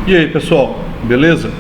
E aí pessoal, beleza?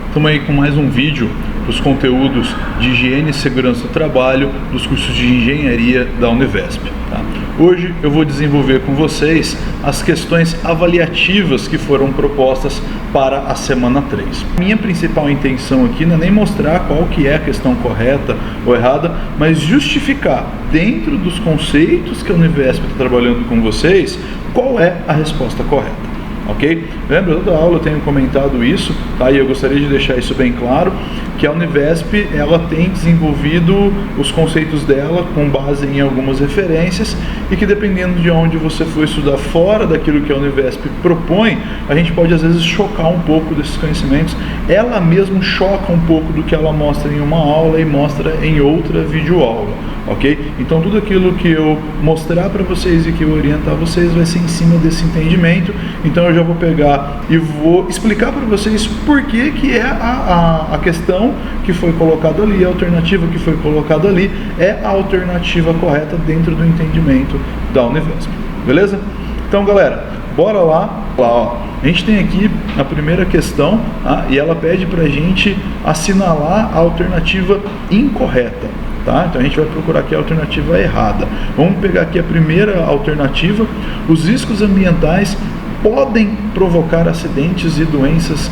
Estamos aí com mais um vídeo dos conteúdos de higiene e segurança do trabalho dos cursos de engenharia da Univesp. Tá? Hoje eu vou desenvolver com vocês as questões avaliativas que foram propostas para a semana 3. Minha principal intenção aqui não é nem mostrar qual que é a questão correta ou errada, mas justificar dentro dos conceitos que a Univesp está trabalhando com vocês, qual é a resposta correta. Ok? Lembra, toda aula eu tenho comentado isso, tá? E eu gostaria de deixar isso bem claro, que a Univesp ela tem desenvolvido os conceitos dela com base em algumas referências e que dependendo de onde você for estudar fora daquilo que a Univesp propõe, a gente pode às vezes chocar um pouco desses conhecimentos. Ela mesmo choca um pouco do que ela mostra em uma aula e mostra em outra videoaula. Ok? Então tudo aquilo que eu mostrar para vocês e que eu orientar vocês vai ser em cima desse entendimento. Então eu já vou pegar e vou explicar para vocês por que é a questão que foi colocada ali, a alternativa que foi colocada ali é a alternativa correta dentro do entendimento da Univesp. Beleza? Então galera, bora lá. Ó, a gente tem aqui a primeira questão, tá? E ela pede para a gente assinalar a alternativa incorreta. Tá? Então a gente vai procurar aqui a alternativa errada. Vamos pegar aqui a primeira alternativa. Os riscos ambientais podem provocar acidentes e doenças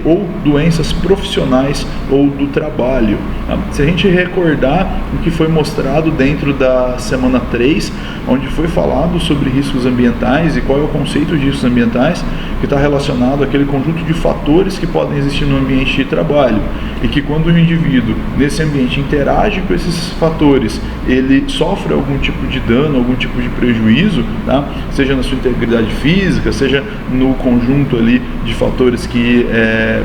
ou doenças profissionais ou do trabalho. Tá? Se a gente recordar o que foi mostrado dentro da semana 3, onde foi falado sobre riscos ambientais e qual é o conceito de riscos ambientais, que está relacionado àquele conjunto de fatores que podem existir no ambiente de trabalho e que quando o indivíduo nesse ambiente interage com esses fatores, ele sofre algum tipo de dano, algum tipo de prejuízo, tá? Seja na sua integridade física, seja no conjunto ali de fatores que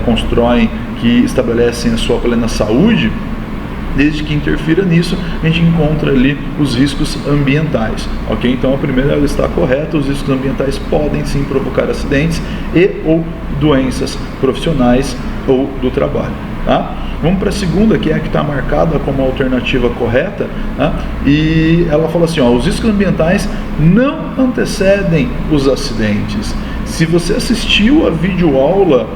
constroem, que estabelecem a sua plena saúde. Desde que interfira nisso, a gente encontra ali os riscos ambientais, ok? Então a primeira ela está correta, os riscos ambientais podem sim provocar acidentes e ou doenças profissionais ou do trabalho, tá? Vamos para a segunda, que é a que está marcada como alternativa correta, tá? E ela fala assim, ó, os riscos ambientais não antecedem os acidentes. Se você assistiu a videoaula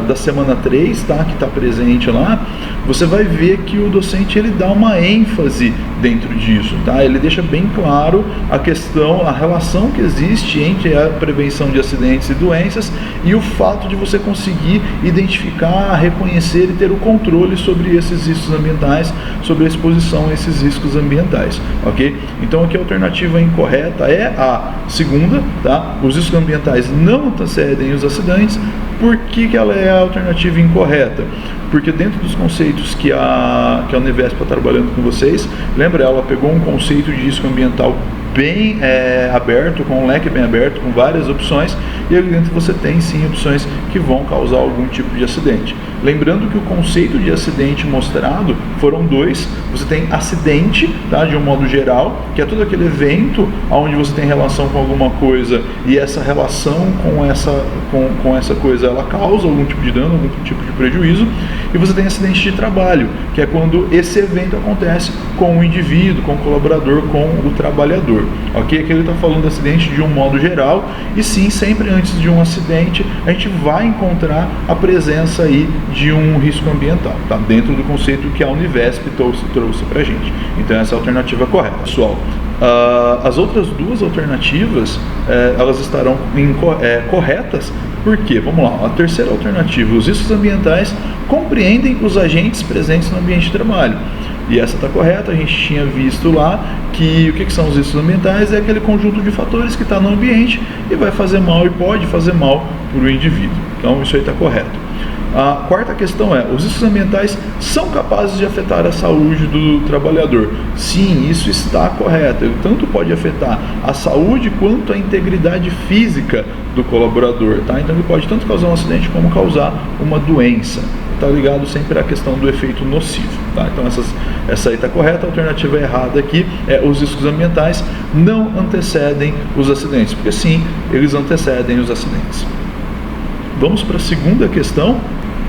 da semana 3, tá, que está presente lá, você vai ver que o docente ele dá uma ênfase dentro disso, tá? Ele deixa bem claro a questão, a relação que existe entre a prevenção de acidentes e doenças e o fato de você conseguir identificar, reconhecer e ter o controle sobre esses riscos ambientais, sobre a exposição a esses riscos ambientais, ok? Então aqui a alternativa incorreta é a segunda, tá? Os riscos ambientais não antecedem os acidentes. Por que ela é a alternativa incorreta? Porque dentro dos conceitos que a Univesp está trabalhando com vocês, lembra, ela pegou um conceito de risco ambiental bem aberto, com um leque bem aberto, com várias opções, e ali dentro você tem sim opções que vão causar algum tipo de acidente. Lembrando que o conceito de acidente mostrado foram dois. Você tem acidente, tá, de um modo geral, que é todo aquele evento onde você tem relação com alguma coisa e essa relação com essa coisa ela causa algum tipo de dano, algum tipo de prejuízo. E você tem acidente de trabalho, que é quando esse evento acontece com o indivíduo, com o colaborador, com o trabalhador. Ok? Aqui ele está falando de acidente de um modo geral e sim, sempre antes de um acidente a gente vai encontrar a presença aí de um risco ambiental, tá? Dentro do conceito que a Univesp trouxe para a gente. Então essa é a alternativa correta, pessoal. As outras duas alternativas elas estarão corretas. Por quê? Vamos lá. A terceira alternativa, os riscos ambientais compreendem os agentes presentes no ambiente de trabalho. E essa está correta, a gente tinha visto lá que o que são os riscos ambientais é aquele conjunto de fatores que está no ambiente e vai fazer mal e pode fazer mal para o indivíduo. Então isso aí está correto. A quarta questão é, os riscos ambientais são capazes de afetar a saúde do trabalhador? Sim, isso está correto. Ele tanto pode afetar a saúde quanto a integridade física do colaborador, tá? Então ele pode tanto causar um acidente como causar uma doença. Está ligado sempre à questão do efeito nocivo, tá? Então essa aí está correta. A alternativa errada aqui é os riscos ambientais não antecedem os acidentes, porque sim, eles antecedem os acidentes. Vamos para a segunda questão.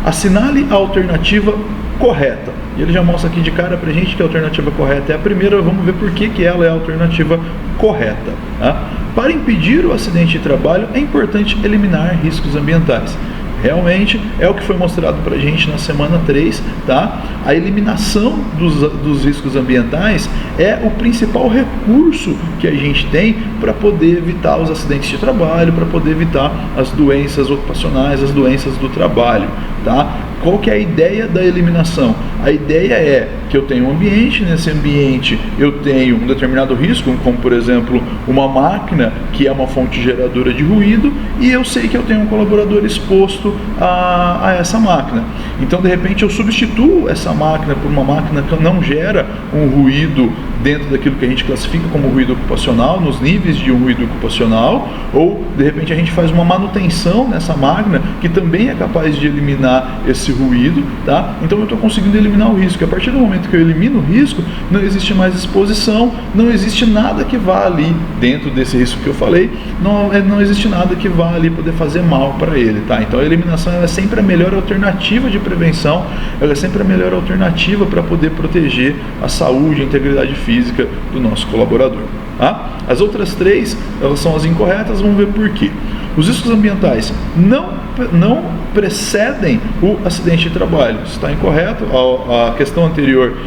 Assinale a alternativa correta. E ele já mostra aqui de cara pra gente que a alternativa correta é a primeira. Vamos ver por que ela é a alternativa correta. Tá? Para impedir o acidente de trabalho, é importante eliminar riscos ambientais. Realmente é o que foi mostrado para a gente na semana 3, tá? A eliminação dos riscos ambientais é o principal recurso que a gente tem para poder evitar os acidentes de trabalho, para poder evitar as doenças ocupacionais, as doenças do trabalho, tá? Qual que é a ideia da eliminação? A ideia é que eu tenho um ambiente, nesse ambiente eu tenho um determinado risco, como por exemplo uma máquina que é uma fonte geradora de ruído, e eu sei que eu tenho um colaborador exposto a essa máquina. Então de repente eu substituo essa máquina por uma máquina que não gera um ruído dentro daquilo que a gente classifica como ruído ocupacional, nos níveis de um ruído ocupacional, ou de repente a gente faz uma manutenção nessa máquina que também é capaz de eliminar esse ruído, tá? Então eu estou conseguindo eliminar o risco. A partir do momento que eu elimino o risco, não existe mais exposição, não existe nada que vá ali dentro desse risco que eu falei, não existe nada que vá ali poder fazer mal para ele, tá? Então a eliminação é sempre a melhor alternativa de prevenção, ela é sempre a melhor alternativa para poder proteger a saúde e a integridade física do nosso colaborador. Tá? As outras 3, elas são as incorretas, vamos ver por quê. Os riscos ambientais não precedem o acidente de trabalho. Isso está incorreto. A questão anterior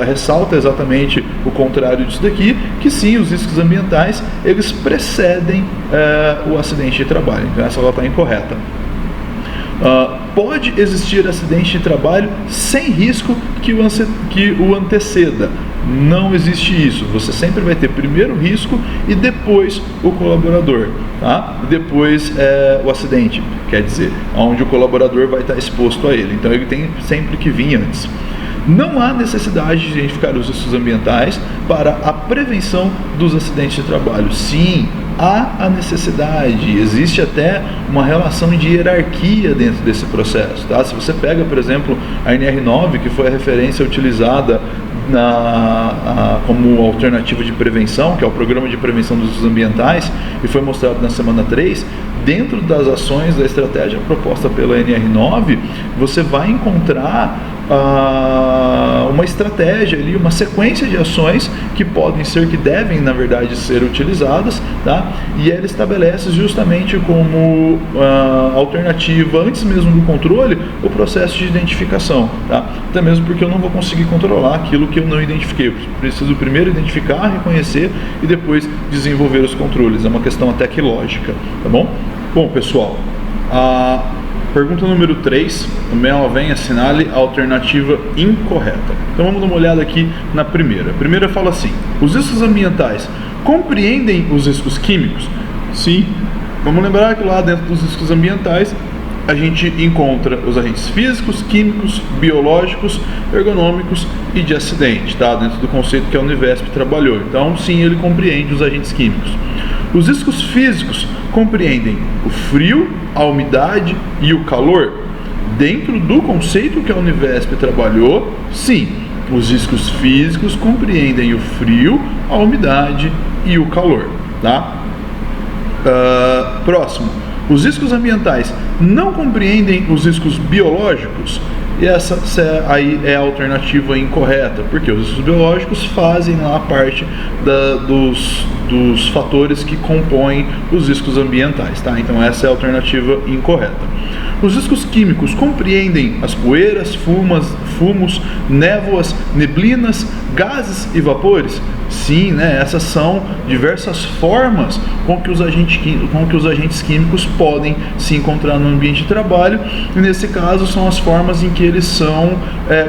ressalta exatamente o contrário disso daqui, que sim, os riscos ambientais eles precedem o acidente de trabalho. Então essa está incorreta. Pode existir acidente de trabalho sem risco que o anteceda. Não existe isso. Você sempre vai ter primeiro o risco e depois o colaborador, tá? Depois o acidente, quer dizer, onde o colaborador vai estar exposto a ele. Então ele tem sempre que vir antes. Não há necessidade de identificar os riscos ambientais para a prevenção dos acidentes de trabalho. Sim, há a necessidade, existe até uma relação de hierarquia dentro desse processo. Tá? Se você pega, por exemplo, a NR9, que foi a referência utilizada como alternativa de prevenção, que é o Programa de Prevenção dos Riscos Ambientais, e foi mostrado na semana 3, dentro das ações da estratégia proposta pela NR9, você vai encontrar uma estratégia ali, uma sequência de ações que devem na verdade ser utilizadas, tá? E ela estabelece justamente como alternativa, antes mesmo do controle, o processo de identificação, tá? Até mesmo porque eu não vou conseguir controlar aquilo que eu não identifiquei. Eu preciso primeiro identificar, reconhecer e depois desenvolver os controles. É uma questão até que lógica, tá bom? Bom, pessoal, pergunta número 3, também ela vem, assinale a alternativa incorreta. Então vamos dar uma olhada aqui na primeira. A primeira fala assim: os riscos ambientais compreendem os riscos químicos? Sim. Vamos lembrar que lá dentro dos riscos ambientais a gente encontra os agentes físicos, químicos, biológicos, ergonômicos e de acidente, tá? Dentro do conceito que a Univesp trabalhou. Então sim, ele compreende os agentes químicos. Os riscos físicos compreendem o frio, a umidade e o calor? Dentro do conceito que a Univesp trabalhou, sim, os riscos físicos compreendem o frio, a umidade e o calor, tá? Próximo. Os riscos ambientais não compreendem os riscos biológicos? E essa aí é a alternativa incorreta, porque os riscos biológicos fazem lá parte dos fatores que compõem os riscos ambientais, tá? Então essa é a alternativa incorreta. Os riscos químicos compreendem as poeiras, fumos, névoas, neblinas, gases e vapores? Sim, né? Essas são diversas formas com que os agentes químicos podem se encontrar no ambiente de trabalho, e nesse caso são as formas em que eles são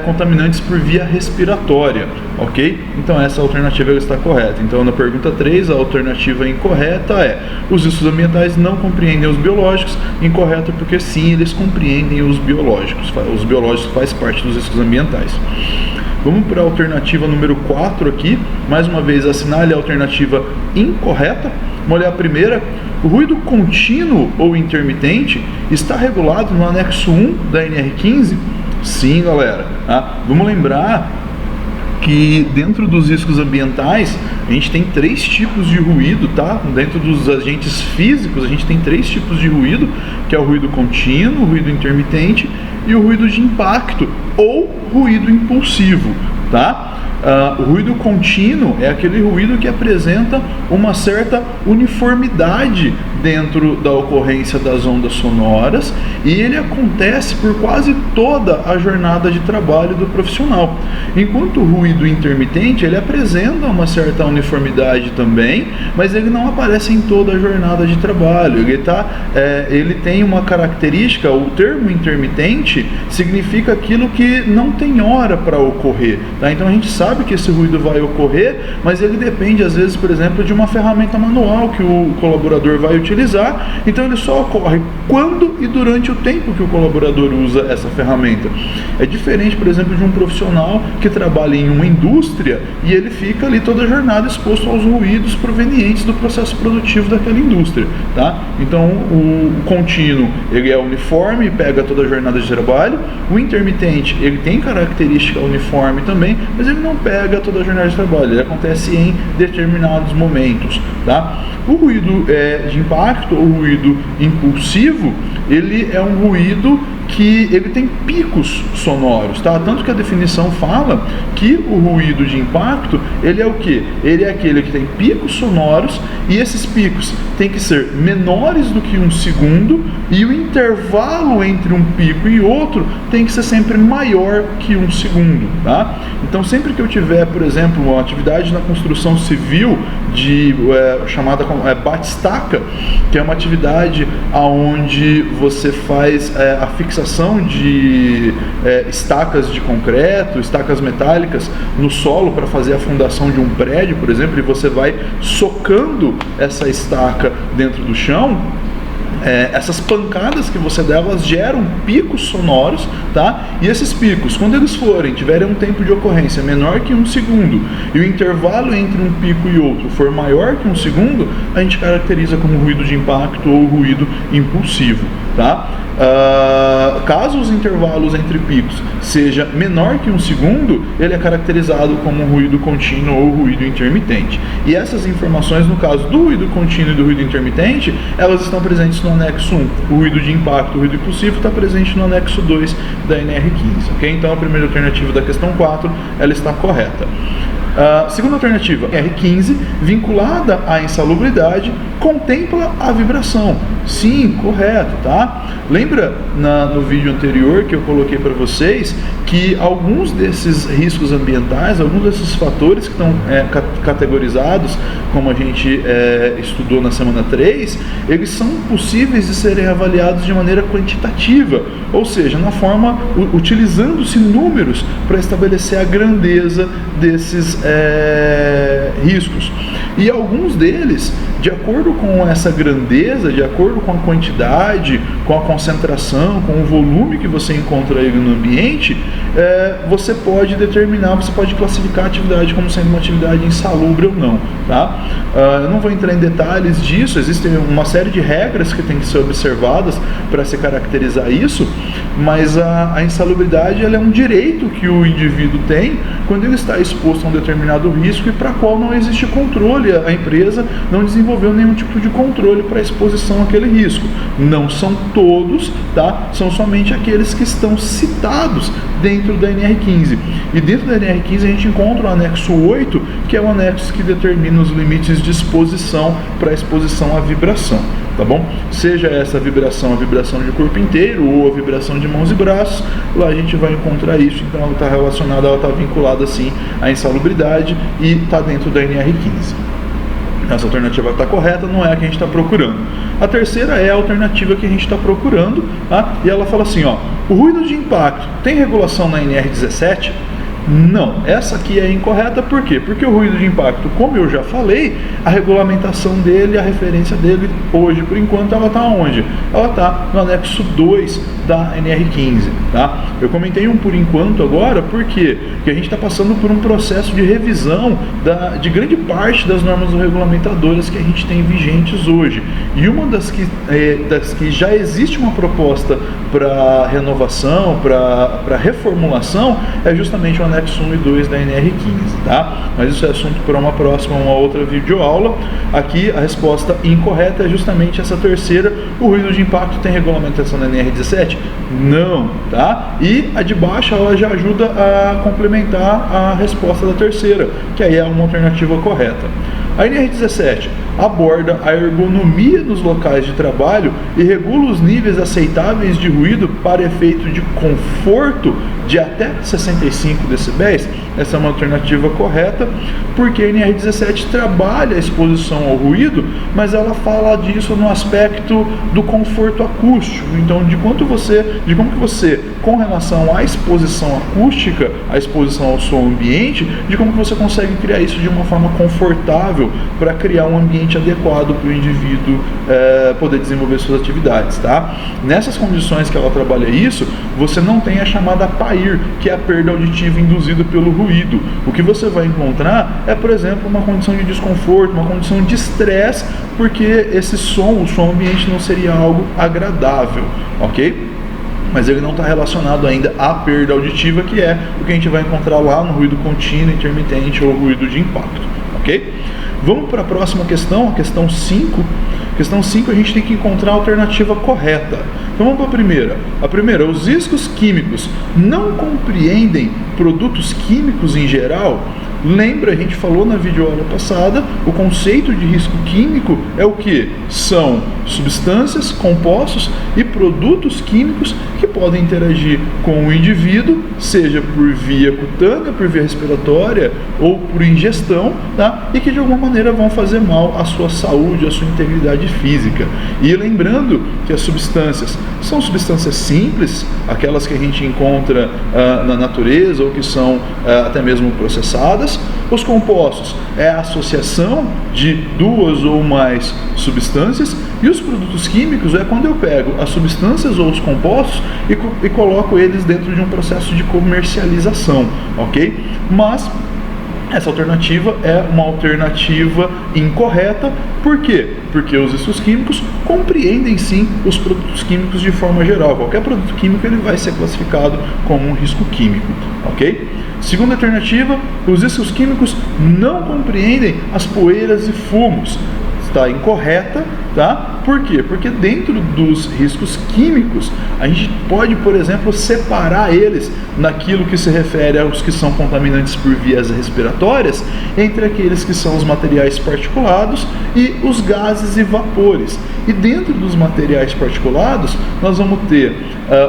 contaminantes por via respiratória, ok? Então essa alternativa está correta. Então na pergunta 3, a alternativa incorreta é: os riscos ambientais não compreendem os biológicos. Incorreto porque sim, eles compreendem os biológicos. Os biológicos fazem parte dos riscos ambientais. Vamos para a alternativa número 4 aqui. Mais uma vez, assinale a alternativa incorreta. Vamos olhar a primeira. O ruído contínuo ou intermitente está regulado no anexo 1 da NR15? Sim, galera. Vamos lembrar que dentro dos riscos ambientais a gente tem 3 tipos de ruído, tá? Dentro dos agentes físicos a gente tem 3 tipos de ruído, que é o ruído contínuo, o ruído intermitente e o ruído de impacto ou ruído impulsivo. tá? O ruído contínuo é aquele ruído que apresenta uma certa uniformidade dentro da ocorrência das ondas sonoras, e ele acontece por quase toda a jornada de trabalho do profissional. Enquanto o ruído intermitente, ele apresenta uma certa uniformidade também, mas ele não aparece em toda a jornada de trabalho. Ele tem uma característica, o termo intermitente significa aquilo que não tem hora para ocorrer, tá? Então a gente sabe que esse ruído vai ocorrer, mas ele depende às vezes, por exemplo, de uma ferramenta manual que o colaborador vai utilizar. Então ele só ocorre quando e durante o tempo que o colaborador usa essa ferramenta. É diferente, por exemplo, de um profissional que trabalha em uma indústria e ele fica ali toda a jornada exposto aos ruídos provenientes do processo produtivo daquela indústria, tá? Então o contínuo, ele é uniforme e pega toda a jornada de trabalho. O intermitente, ele tem característica uniforme também, mas ele não pega toda a jornada de trabalho, ele acontece em determinados momentos, tá? O ruído de impacto ou ruído impulsivo, ele é um ruído que ele tem picos sonoros, tá? Tanto que a definição fala que o ruído de impacto, ele é o quê? Ele é aquele que tem picos sonoros, e esses picos têm que ser menores do que 1 segundo, e o intervalo entre um pico e outro tem que ser sempre maior que 1 segundo, tá? Então sempre que eu tiver, por exemplo, uma atividade na construção civil chamada batistaca, que é uma atividade onde você faz a fixação de estacas de concreto, estacas metálicas no solo para fazer a fundação de um prédio, por exemplo, e você vai socando essa estaca dentro do chão. Essas pancadas que você dá, elas geram picos sonoros, tá? E esses picos, quando eles tiverem um tempo de ocorrência menor que 1 segundo, e o intervalo entre um pico e outro for maior que 1 segundo, a gente caracteriza como ruído de impacto ou ruído impulsivo, tá? Caso os intervalos entre picos seja menor que 1 segundo, ele é caracterizado como ruído contínuo ou ruído intermitente. E essas informações, no caso do ruído contínuo e do ruído intermitente, elas estão presentes no anexo 1. O ruído de impacto, o ruído impulsivo, está presente no anexo 2 da NR15. Okay? Então a primeira alternativa da questão 4, ela está correta. Segunda alternativa, R15, vinculada à insalubridade, contempla a vibração. Sim, correto, tá? Lembra no vídeo anterior que eu coloquei para vocês que alguns desses riscos ambientais, alguns desses fatores que estão categorizados, como a gente estudou na semana 3, eles são possíveis de serem avaliados de maneira quantitativa, ou seja, na forma, utilizando-se números para estabelecer a grandeza desses riscos. E alguns deles, de acordo com essa grandeza, de acordo com a quantidade, com a concentração, com o volume que você encontra ele no ambiente, você pode determinar, você pode classificar a atividade como sendo uma atividade insalubre ou não, tá? Eu não vou entrar em detalhes disso, existem uma série de regras que têm que ser observadas para se caracterizar isso, mas a insalubridade, ela é um direito que o indivíduo tem quando ele está exposto a um determinado risco e para qual não existe controle, a empresa não desenvolveu nenhum tipo de controle para a exposição àquele risco. Não são todos, tá? São somente aqueles que estão citados dentro da NR15. E dentro da NR15 a gente encontra o anexo 8, que é o anexo que determina os limites de exposição para a exposição à vibração, tá bom? Seja essa a vibração de corpo inteiro ou a vibração de mãos e braços, lá a gente vai encontrar isso. Então ela está relacionada, ela está vinculada sim à insalubridade e está dentro da NR15. Essa alternativa está correta, não é a que a gente está procurando. A terceira é a alternativa que a gente está procurando, tá? E ela fala assim, ó, o ruído de impacto tem regulação na NR17? Não, essa aqui é incorreta, por quê? Porque o ruído de impacto, como eu já falei, a regulamentação dele, a referência dele, hoje, por enquanto, ela está onde? Ela está no anexo 2 da NR15, tá? Eu comentei um por enquanto agora, por quê? Porque a gente está passando por um processo de revisão de grande parte das normas regulamentadoras que a gente tem vigentes hoje. E uma das que já existe uma proposta para renovação, para reformulação, é justamente o anexo anexo 1 e 2 da NR15, tá? Mas isso é assunto para uma outra videoaula. Aqui a resposta incorreta é justamente essa terceira. O ruído de impacto tem regulamentação da NR17? Não, tá? E a de baixo ela já ajuda a complementar a resposta da terceira, que aí é uma alternativa correta. A NR17 aborda a ergonomia nos locais de trabalho e regula os níveis aceitáveis de ruído para efeito de conforto de até 65 decibéis. Essa é uma alternativa correta, porque a NR17 trabalha a exposição ao ruído, mas ela fala disso no aspecto do conforto acústico. Então, de como que você, com relação à exposição acústica, à exposição ao som ambiente, de como que você consegue criar isso de uma forma confortável para criar um ambiente adequado para o indivíduo poder desenvolver suas atividades, tá? Nessas condições que ela trabalha isso, você não tem a chamada PAIR, que é a perda auditiva induzida pelo ruído. O que você vai encontrar é, por exemplo, uma condição de desconforto, uma condição de estresse, porque esse som, o som ambiente não seria algo agradável, ok? Mas ele não está relacionado ainda à perda auditiva, que é o que a gente vai encontrar lá no ruído contínuo, intermitente ou ruído de impacto, ok? Vamos para a próxima questão, a questão 5. Questão 5, a gente tem que encontrar a alternativa correta. Então vamos para a primeira. A primeira, os riscos químicos não compreendem produtos químicos em geral? Lembra, a gente falou na videoaula passada, o conceito de risco químico é o que? São substâncias, compostos e produtos químicos que podem interagir com o indivíduo, seja por via cutânea, por via respiratória ou por ingestão, tá? E que de alguma maneira vão fazer mal à sua saúde, à sua integridade física. E lembrando que as substâncias são substâncias simples, aquelas que a gente encontra na natureza ou que são até mesmo processadas. Os compostos é a associação de duas ou mais substâncias, e os produtos químicos é quando eu pego as substâncias ou os compostos e coloco eles dentro de um processo de comercialização, ok? Mas essa alternativa é uma alternativa incorreta. Por quê? Porque os riscos químicos compreendem sim os produtos químicos de forma geral. Qualquer produto químico ele vai ser classificado como um risco químico, ok? Segunda alternativa, os riscos químicos não compreendem as poeiras e fumos. Está incorreta, tá? Por quê? Porque dentro dos riscos químicos, a gente pode, por exemplo, separar eles naquilo que se refere aos que são contaminantes por vias respiratórias, entre aqueles que são os materiais particulados e os gases e vapores. E dentro dos materiais particulados, nós vamos ter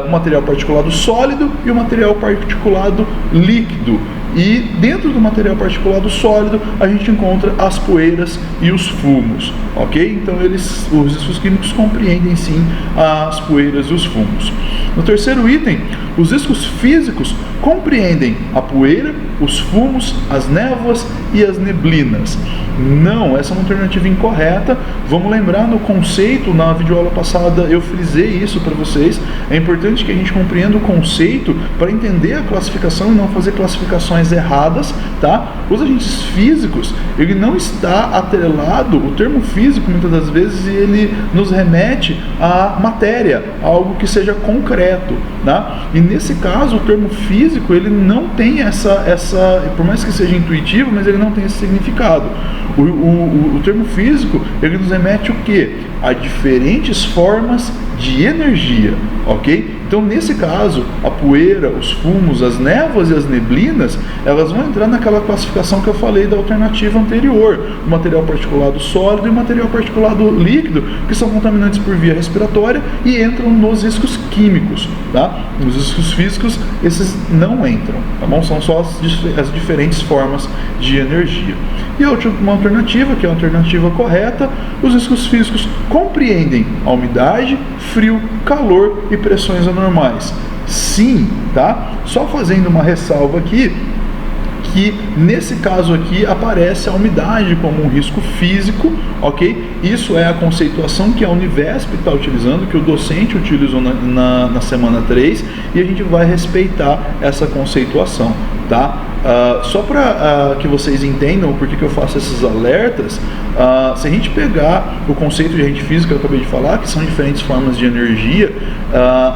o material particulado sólido e o material particulado líquido. E dentro do material particulado sólido a gente encontra as poeiras e os fumos, ok? Então os riscos químicos compreendem sim as poeiras e os fumos. No terceiro item, os riscos físicos compreendem a poeira, os fumos, as névoas e as neblinas. Não, essa é uma alternativa incorreta. Vamos lembrar no conceito, na videoaula passada eu frisei isso para vocês. É importante que a gente compreenda o conceito para entender a classificação e não fazer classificações erradas, tá? Os agentes físicos, ele não está atrelado, o termo físico muitas das vezes ele nos remete à matéria, a algo que seja concreto, tá? E nesse caso o termo físico ele não tem essa, por mais que seja intuitivo, mas ele não tem esse significado. O termo físico ele nos remete o quê? A diferentes formas de energia, ok? Então, nesse caso, a poeira, os fumos, as névoas e as neblinas, elas vão entrar naquela classificação que eu falei da alternativa anterior, o material particulado sólido e o material particulado líquido, que são contaminantes por via respiratória e entram nos riscos químicos, tá? Nos riscos físicos, esses não entram, tá bom? São só as diferentes formas de energia. E a última alternativa, que é a alternativa correta, os riscos físicos compreendem a umidade, frio, calor e pressões anormais. Sim, tá? Só fazendo uma ressalva aqui, que nesse caso aqui aparece a umidade como um risco físico, ok? Isso é a conceituação que a Univesp está utilizando, que o docente utilizou na semana 3, e a gente vai respeitar essa conceituação, tá? Só para que vocês entendam por que eu faço esses alertas, se a gente pegar o conceito de agente físico que eu acabei de falar, que são diferentes formas de energia,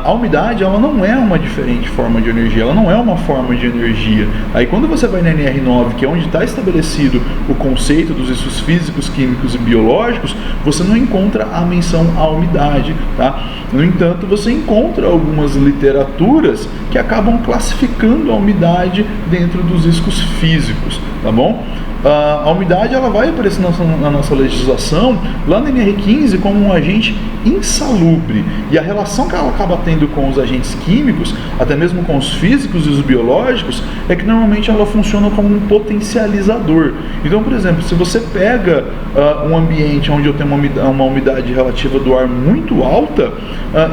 a umidade ela não é uma diferente forma de energia, ela não é uma forma de energia. Aí quando você vai na NR9, que é onde está estabelecido o conceito dos riscos físicos, químicos e biológicos, você não encontra a menção à umidade, tá? No entanto, você encontra algumas literaturas que acabam classificando a umidade dentro dos riscos físicos, tá bom? A umidade ela vai aparecer na nossa legislação lá na NR15 como um agente insalubre, e a relação que ela acaba tendo com os agentes químicos, até mesmo com os físicos e os biológicos, é que normalmente ela funciona como um potencializador. Então, por exemplo, se você pega um ambiente onde eu tenho uma umidade relativa do ar muito alta,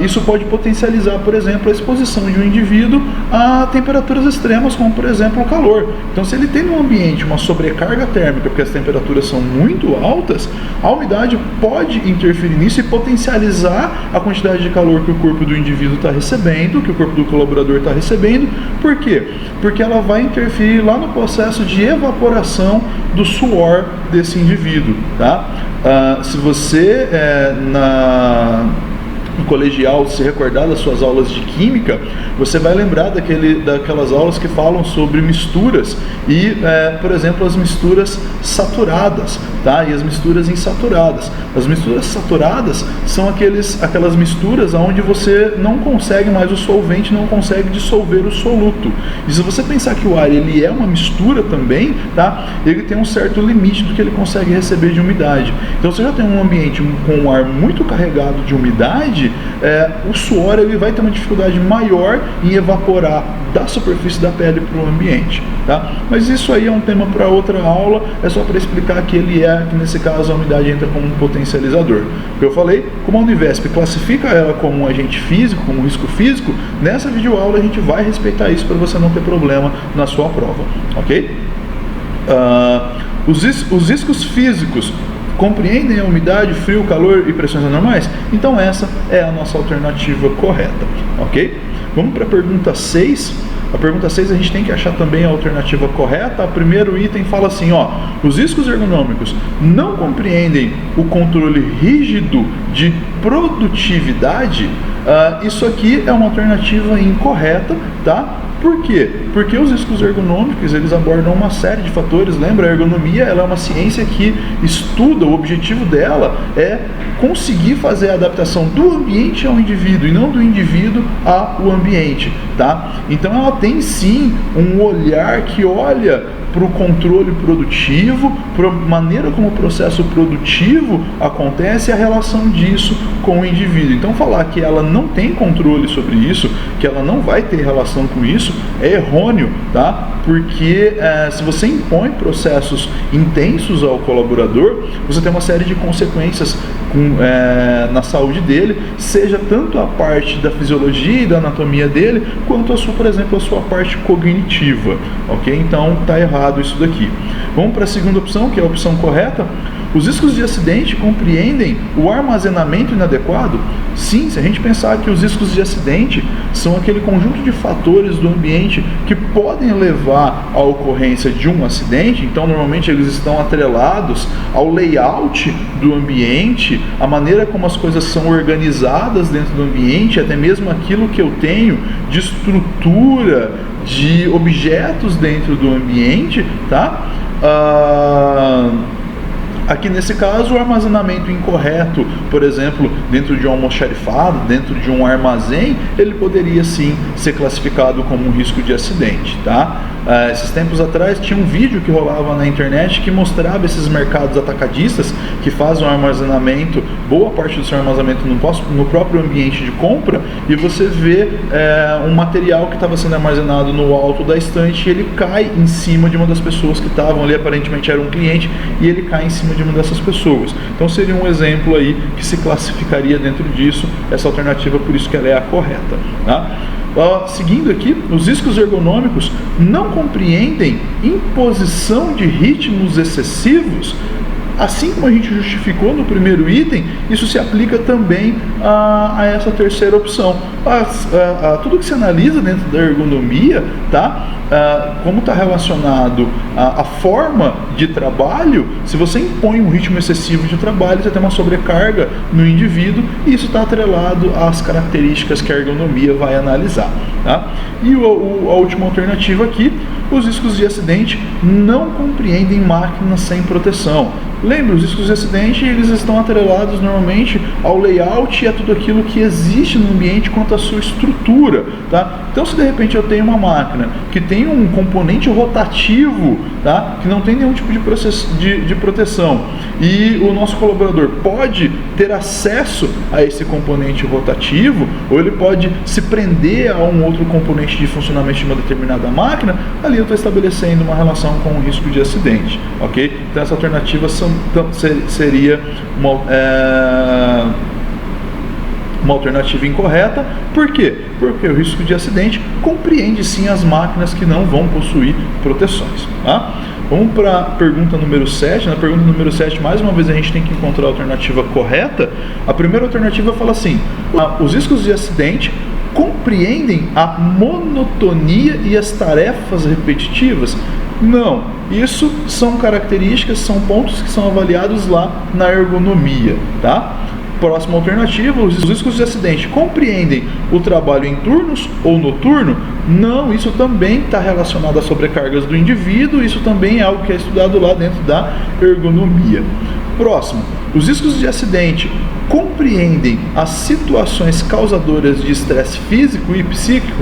isso pode potencializar, por exemplo, a exposição de um indivíduo a temperaturas extremas, como por exemplo o calor. Então, se ele tem no ambiente uma sobrecarga térmica, porque as temperaturas são muito altas, a umidade pode interferir nisso e potencializar a quantidade de calor que o corpo do indivíduo está recebendo, que o corpo do colaborador está recebendo. Por quê? Porque ela vai interferir lá no processo de evaporação do suor desse indivíduo, tá? Se você no colegial se recordar das suas aulas de química, você vai lembrar daquelas aulas que falam sobre misturas e, por exemplo, as misturas saturadas, tá? E as misturas insaturadas. As misturas saturadas são aquelas misturas onde você não consegue mais, o solvente não consegue dissolver o soluto. E se você pensar que o ar ele é uma mistura também, tá? Ele tem um certo limite do que ele consegue receber de umidade. Então, você já tem um ambiente com um ar muito carregado de umidade, o suor ele vai ter uma dificuldade maior em evaporar da superfície da pele para o ambiente, tá? Mas isso aí é um tema para outra aula, é só para explicar que que nesse caso a umidade entra como um potencializador. Como eu falei, como a Univesp classifica ela como um agente físico, como um risco físico, nessa videoaula a gente vai respeitar isso para você não ter problema na sua prova, ok? Os riscos físicos compreendem a umidade, frio, calor e pressões anormais? Então essa é a nossa alternativa correta, ok? Vamos para a pergunta 6. A pergunta 6 a gente tem que achar também a alternativa correta. O primeiro item fala assim, os riscos ergonômicos não compreendem o controle rígido de produtividade? Isso aqui é uma alternativa incorreta, tá? Por quê? Porque os riscos ergonômicos, eles abordam uma série de fatores. Lembra, a ergonomia ela é uma ciência que estuda, o objetivo dela é conseguir fazer a adaptação do ambiente ao indivíduo e não do indivíduo ao ambiente, tá? Então ela tem sim um olhar que olha para o controle produtivo, para a maneira como o processo produtivo acontece e a relação disso com o indivíduo. Então falar que ela não tem controle sobre isso, que ela não vai ter relação com isso, é errôneo, tá? Porque se você impõe processos intensos ao colaborador, você tem uma série de consequências na saúde dele, seja tanto a parte da fisiologia e da anatomia dele, quanto por exemplo, a sua parte cognitiva, ok? Então está errado isso daqui. Vamos para a segunda opção, que é a opção correta. Os riscos de acidente compreendem o armazenamento inadequado? Sim, se a gente pensar que os riscos de acidente são aquele conjunto de fatores do ambiente que podem levar à ocorrência de um acidente, então normalmente eles estão atrelados ao layout do ambiente, a maneira como as coisas são organizadas dentro do ambiente, até mesmo aquilo que eu tenho de estrutura, de objetos dentro do ambiente, tá? Aqui nesse caso, o armazenamento incorreto, por exemplo, dentro de um almoxarifado, dentro de um armazém, ele poderia sim ser classificado como um risco de acidente, tá? Esses tempos atrás tinha um vídeo que rolava na internet que mostrava esses mercados atacadistas que fazem o armazenamento, boa parte do seu armazenamento no próprio ambiente de compra, e você vê um material que estava sendo armazenado no alto da estante e ele cai em cima de uma das pessoas que estavam ali, aparentemente era um cliente, e ele cai em cima de uma dessas pessoas. Então seria um exemplo aí que se classificaria dentro disso, essa alternativa, por isso que ela é a correta, tá? Seguindo aqui, os riscos ergonômicos não compreendem imposição de ritmos excessivos? assim como a gente justificou no primeiro item, isso se aplica também a essa terceira opção. Tudo que se analisa dentro da ergonomia, tá? Como está relacionado à forma de trabalho, se você impõe um ritmo excessivo de trabalho, você tem uma sobrecarga no indivíduo, e isso está atrelado às características que a ergonomia vai analisar. Tá? E a última alternativa aqui, os riscos de acidente não compreendem máquinas sem proteção. Lembre, os riscos de acidente, eles estão atrelados normalmente ao layout e a tudo aquilo que existe no ambiente quanto à sua estrutura, tá? Então, se de repente eu tenho uma máquina que tem um componente rotativo, tá? Que não tem nenhum tipo de proteção, e o nosso colaborador pode ter acesso a esse componente rotativo, ou ele pode se prender a um outro componente de funcionamento de uma determinada máquina, ali eu estou estabelecendo uma relação com o risco de acidente, ok? Então, essa alternativa seria uma alternativa incorreta. Por quê? Porque o risco de acidente compreende sim as máquinas que não vão possuir proteções. Tá? Vamos para a pergunta número 7. Na pergunta número 7, mais uma vez, a gente tem que encontrar a alternativa correta. A primeira alternativa fala assim: os riscos de acidente compreendem a monotonia e as tarefas repetitivas? Não, isso são características, são pontos que são avaliados lá na ergonomia, tá? Próxima alternativa, os riscos de acidente compreendem o trabalho em turnos ou noturno? Não, isso também está relacionado às sobrecargas do indivíduo, isso também é algo que é estudado lá dentro da ergonomia. Próximo, os riscos de acidente compreendem as situações causadoras de estresse físico e psíquico?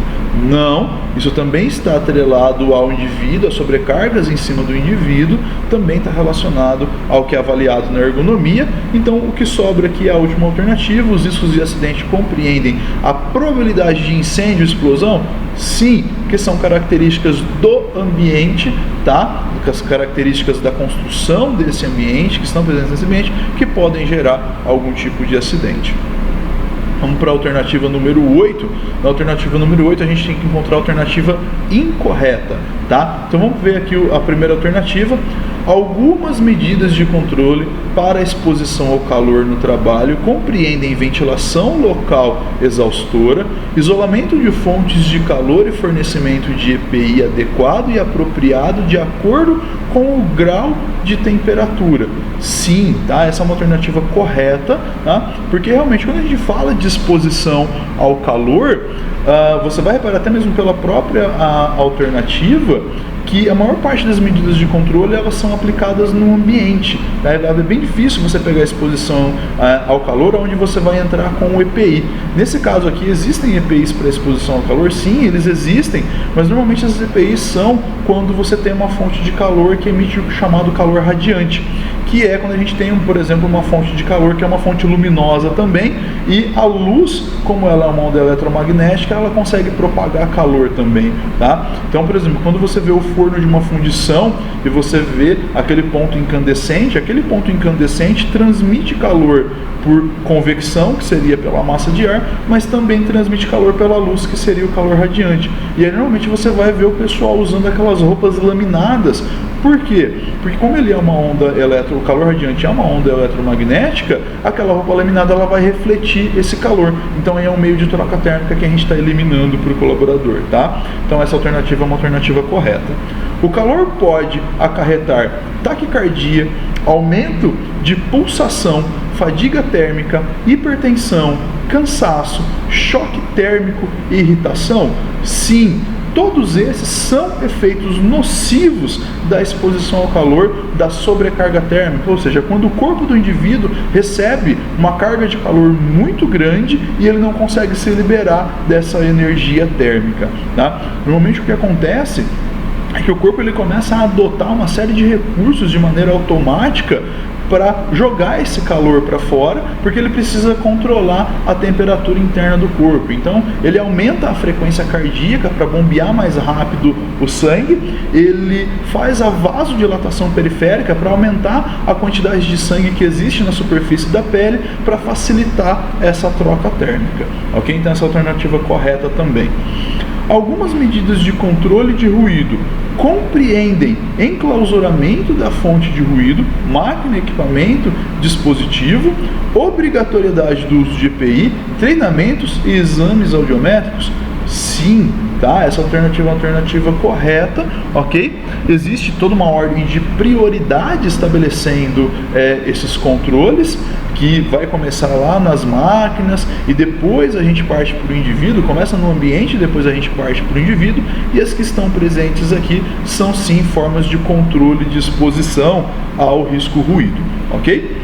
Não, isso também está atrelado ao indivíduo, às sobrecargas em cima do indivíduo, também está relacionado ao que é avaliado na ergonomia. Então, o que sobra aqui é a última alternativa: os riscos de acidente compreendem a probabilidade de incêndio e explosão? Sim, que são características do ambiente, tá? As características da construção desse ambiente, que estão presentes nesse ambiente, que podem gerar algum tipo de acidente. Vamos para a alternativa número 8. Na alternativa número 8, a gente tem que encontrar a alternativa incorreta, tá? Então vamos ver aqui a primeira alternativa. Algumas medidas de controle para a exposição ao calor no trabalho compreendem ventilação local exaustora, isolamento de fontes de calor e fornecimento de EPI adequado e apropriado de acordo com o grau de temperatura. Sim, tá? Essa é uma alternativa correta, tá? Porque realmente quando a gente fala de exposição ao calor, você vai reparar até mesmo pela própria alternativa que a maior parte das medidas de controle elas são aplicadas no ambiente. Tá? É bem difícil você pegar a exposição ao calor onde você vai entrar com o EPI. Nesse caso aqui, existem EPIs para exposição ao calor? Sim, eles existem, mas normalmente essas EPIs são quando você tem uma fonte de calor que emite o chamado calor radiante, que é quando a gente tem, por exemplo, uma fonte de calor que é uma fonte luminosa também, e a luz, como ela é uma onda eletromagnética, ela consegue propagar calor também, tá? Então, por exemplo, quando você vê o forno de uma fundição e você vê aquele ponto incandescente transmite calor por convecção, que seria pela massa de ar, mas também transmite calor pela luz, que seria o calor radiante. E aí normalmente você vai ver o pessoal usando aquelas roupas laminadas. Por quê? Porque como ele é uma onda o calor radiante é uma onda eletromagnética, aquela roupa laminada ela vai refletir esse calor. Então é um meio de troca térmica que a gente está eliminando para o colaborador, tá? Então essa alternativa é uma alternativa correta. O calor pode acarretar taquicardia, aumento de pulsação, fadiga térmica, hipertensão, cansaço, choque térmico e irritação? Sim, todos esses são efeitos nocivos da exposição ao calor, da sobrecarga térmica, ou seja, quando o corpo do indivíduo recebe uma carga de calor muito grande e ele não consegue se liberar dessa energia térmica, tá? Normalmente o que acontece é que o corpo ele começa a adotar uma série de recursos de maneira automática para jogar esse calor para fora, porque ele precisa controlar a temperatura interna do corpo. Então, ele aumenta a frequência cardíaca para bombear mais rápido o sangue, ele faz a vasodilatação periférica para aumentar a quantidade de sangue que existe na superfície da pele para facilitar essa troca térmica. Ok? Então, essa é a alternativa correta também. Algumas medidas de controle de ruído compreendem enclausuramento da fonte de ruído, máquina, equipamento, dispositivo, obrigatoriedade do uso de EPI, treinamentos e exames audiométricos? Sim, tá? Essa alternativa é uma alternativa correta, ok? Existe toda uma ordem de prioridade estabelecendo esses controles, que vai começar lá nas máquinas e depois a gente parte para o indivíduo, começa no ambiente, depois a gente parte para o indivíduo, e as que estão presentes aqui são sim formas de controle de exposição ao risco ruído, ok?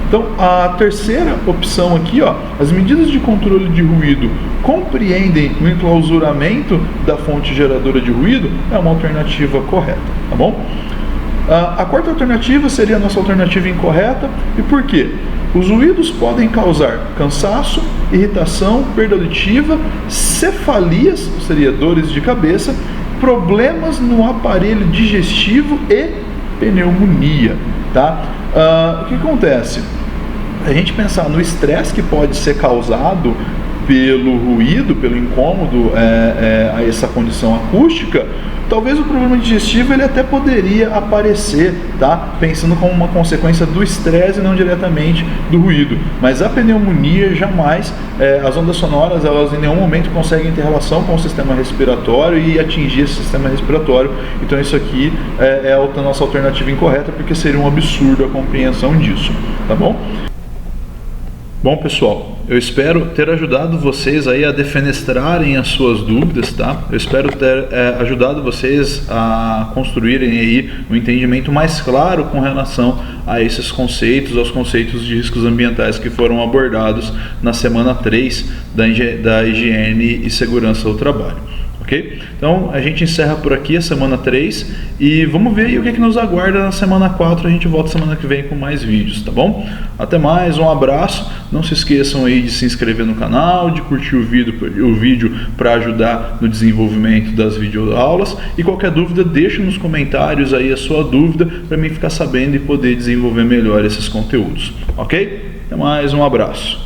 Então, a terceira opção aqui, ó, as medidas de controle de ruído compreendem o enclausuramento da fonte geradora de ruído, é uma alternativa correta, tá bom? A quarta alternativa seria a nossa alternativa incorreta. E por quê? Os ruídos podem causar cansaço, irritação, perda auditiva, cefalias, seria dores de cabeça, problemas no aparelho digestivo e pneumonia, tá? O que acontece? A gente pensar no estresse que pode ser causado pelo ruído, pelo incômodo a essa condição acústica, talvez o problema digestivo ele até poderia aparecer, tá? Pensando como uma consequência do estresse e não diretamente do ruído. Mas a pneumonia jamais, as ondas sonoras, elas em nenhum momento conseguem ter relação com o sistema respiratório e atingir esse sistema respiratório. Então isso aqui é a nossa alternativa incorreta, porque seria um absurdo a compreensão disso, tá bom? Bom, pessoal, eu espero ter ajudado vocês aí a defenestrarem as suas dúvidas, tá? Eu espero ter ajudado vocês a construírem aí um entendimento mais claro com relação a esses conceitos, aos conceitos de riscos ambientais que foram abordados na semana 3 da higiene e segurança do trabalho. Ok? Então a gente encerra por aqui a semana 3 e vamos ver aí o que nos aguarda na semana 4. A gente volta semana que vem com mais vídeos, tá bom? Até mais, um abraço. Não se esqueçam aí de se inscrever no canal, de curtir o vídeo para ajudar no desenvolvimento das videoaulas, e qualquer dúvida deixe nos comentários aí a sua dúvida para mim ficar sabendo e poder desenvolver melhor esses conteúdos, ok? Até mais, um abraço.